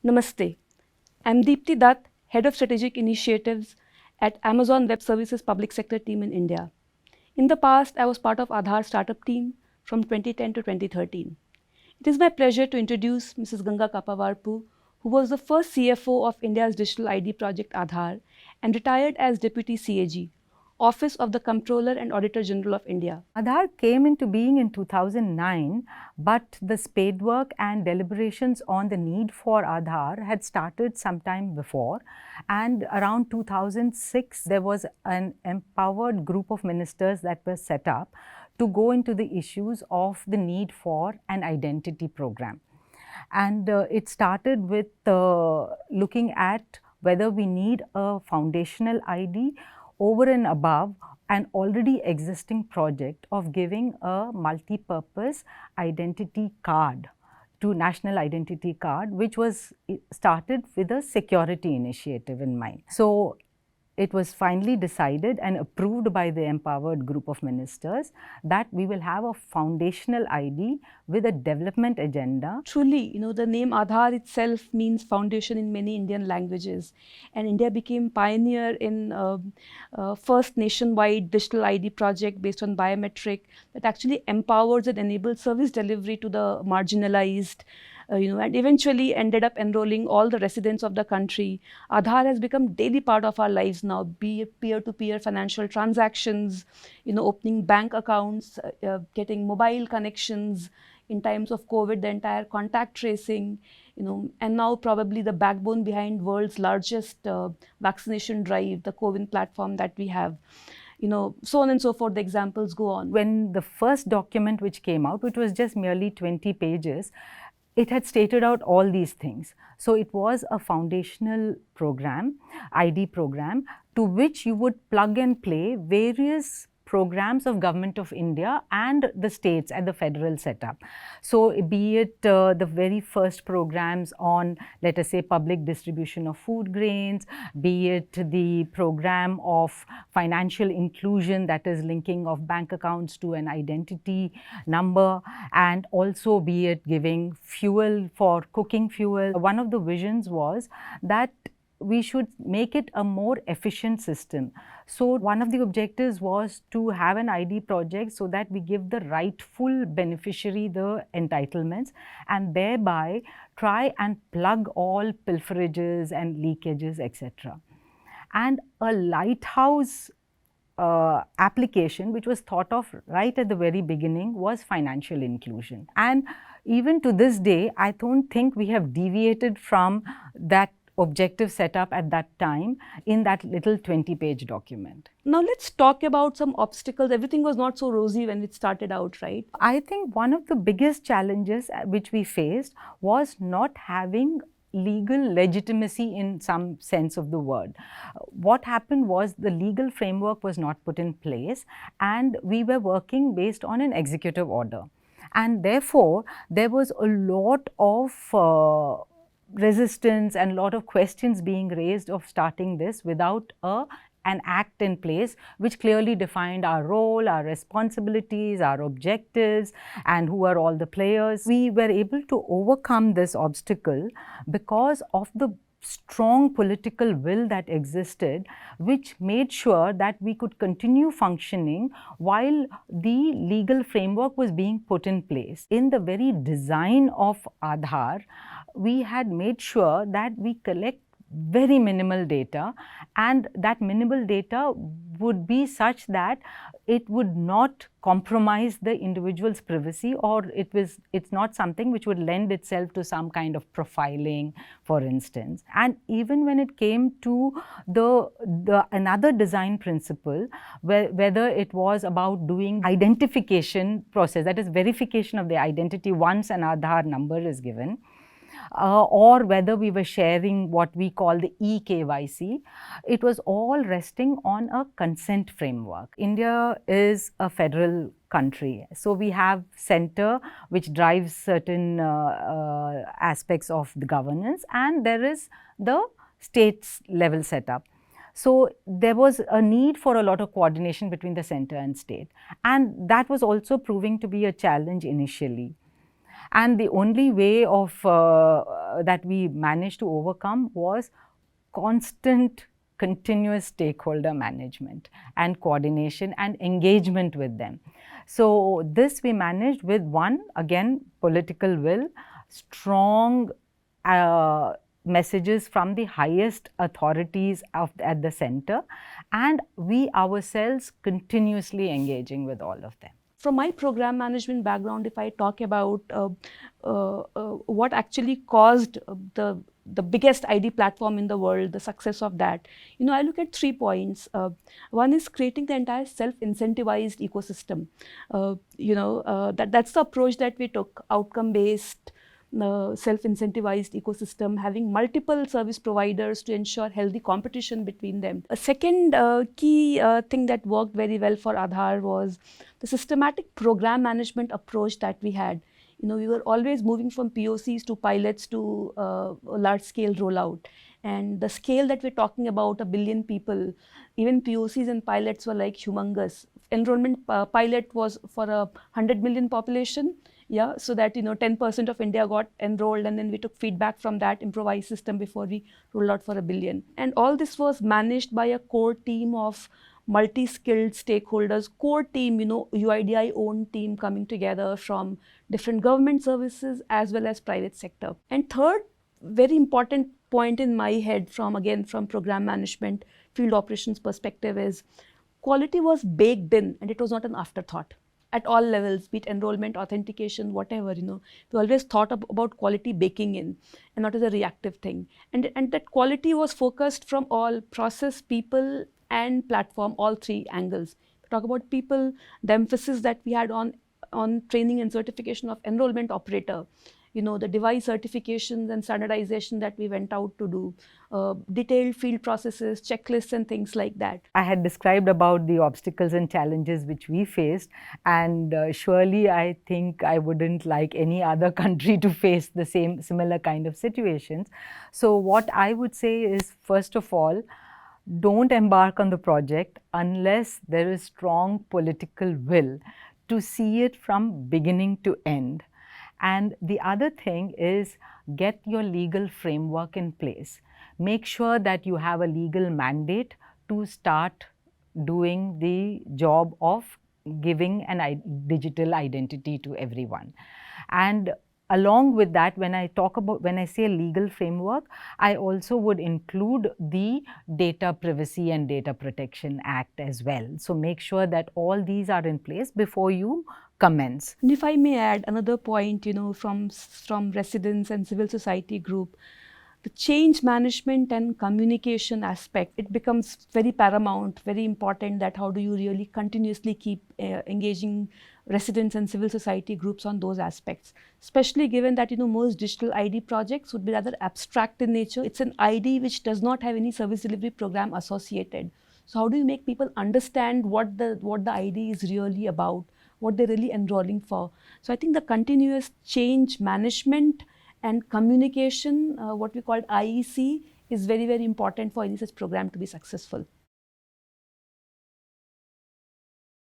Namaste. I'm Deepti Dutt, Head of Strategic Initiatives at Amazon Web Services Public Sector team in India. In the past, I was part of Aadhaar startup team from 2010 to 2013. It is my pleasure to introduce Mrs. Ganga Kapavarpu, who was the first CFO of India's digital ID project Aadhaar and retired as Deputy CAG, Office of the Comptroller and Auditor General of India. Aadhaar came into being in 2009, but the spadework and deliberations on the need for Aadhaar had started sometime before. And around 2006, there was an empowered group of ministers that were set up to go into the issues of the need for an identity program. And it started with looking at whether we need a foundational ID over and above an already existing project of giving a multi-purpose identity card to national identity card, which was started with a security initiative in mind. So it was finally decided and approved by the empowered group of ministers that we will have a foundational ID with a development agenda. Truly, the name Aadhaar itself means foundation in many Indian languages, and India became pioneer in first nationwide digital ID project based on biometric that actually empowers and enables service delivery to the marginalized, and eventually ended up enrolling all the residents of the country. Aadhaar has become daily part of our lives now, be it peer-to-peer financial transactions, opening bank accounts, getting mobile connections in times of COVID, the entire contact tracing, and now probably the backbone behind world's largest vaccination drive, the CoWIN platform that we have. So on and so forth, the examples go on. When the first document which came out, which was just merely 20 pages, it had stated out all these things. So it was a foundational program, ID program, to which you would plug and play various programs of Government of India and the states at the federal setup. So be it the very first programs on, let us say, public distribution of food grains, be it the program of financial inclusion, that is linking of bank accounts to an identity number, and also be it giving fuel for cooking fuel. One of the visions was that we should make it a more efficient system. So one of the objectives was to have an ID project so that we give the rightful beneficiary the entitlements and thereby try and plug all pilferages and leakages, etc. And a lighthouse application which was thought of right at the very beginning was financial inclusion. And even to this day, I don't think we have deviated from that objective set up at that time in that little 20-page document. Now let's talk about some obstacles. Everything was not so rosy when it started out, right? I think one of the biggest challenges which we faced was not having legal legitimacy in some sense of the word. What happened was the legal framework was not put in place and we were working based on an executive order. And therefore, there was a lot of resistance and a lot of questions being raised of starting this without an act in place which clearly defined our role, our responsibilities, our objectives, and who are all the players. We were able to overcome this obstacle because of the strong political will that existed, which made sure that we could continue functioning while the legal framework was being put in place. In the very design of Aadhaar, we had made sure that we collect very minimal data, and that minimal data would be such that it would not compromise the individual's privacy, or it's not something which would lend itself to some kind of profiling, for instance. And even when it came to the another design principle, whether it was about doing identification process, that is verification of the identity once an Aadhaar number is given, or whether we were sharing what we call the eKYC, it was all resting on a consent framework. India is a federal country, so we have center which drives certain aspects of the governance, and there is the states level setup. So there was a need for a lot of coordination between the center and state, and that was also proving to be a challenge initially. And the only way of that we managed to overcome was constant, continuous stakeholder management and coordination and engagement with them. So this we managed with one, again, political will, strong messages from the highest authorities at the center, and we ourselves continuously engaging with all of them. From my program management background, if I talk about what actually caused the biggest ID platform in the world, the success of that, I look at 3 points. One is creating the entire self-incentivized ecosystem. That's the approach that we took, outcome-based, self-incentivized ecosystem, having multiple service providers to ensure healthy competition between them. A second key thing that worked very well for Aadhaar was the systematic program management approach that we had. We were always moving from POCs to pilots to large-scale rollout. And the scale that we're talking about, 1 billion people, even POCs and pilots were like humongous. Enrollment pilot was for a 100 million population. Yeah, so that 10% of India got enrolled, and then we took feedback from that improvised system before we rolled out for 1 billion. And all this was managed by a core team of multi-skilled stakeholders, core team, UIDAI owned team coming together from different government services as well as private sector. And third, very important point in my head from program management, field operations perspective is quality was baked in and it was not an afterthought. At all levels, be it enrollment, authentication, whatever, we always thought about quality baking in and not as a reactive thing. And that quality was focused from all process, people, and platform, all 3 angles. To talk about people, the emphasis that we had on training and certification of enrollment operator, the device certifications and standardization that we went out to do, detailed field processes, checklists and things like that. I had described about the obstacles and challenges which we faced, and surely I think I wouldn't like any other country to face the similar kind of situations. So what I would say is, first of all, don't embark on the project unless there is strong political will to see it from beginning to end. And the other thing is, get your legal framework in place. Make sure that you have a legal mandate to start doing the job of giving a digital identity to everyone. And along with that, when I say legal framework, I also would include the Data Privacy and Data Protection Act as well. So make sure that all these are in place before you commence. And if I may add another point, from residents and civil society group, the change management and communication aspect, it becomes very paramount, very important, that how do you really continuously keep engaging residents and civil society groups on those aspects, especially given that most digital ID projects would be rather abstract in nature. It's an ID which does not have any service delivery program associated. So how do you make people understand what the ID is really about, what they're really enrolling for? So I think the continuous change management and communication, what we call IEC, is very, very important for any such program to be successful.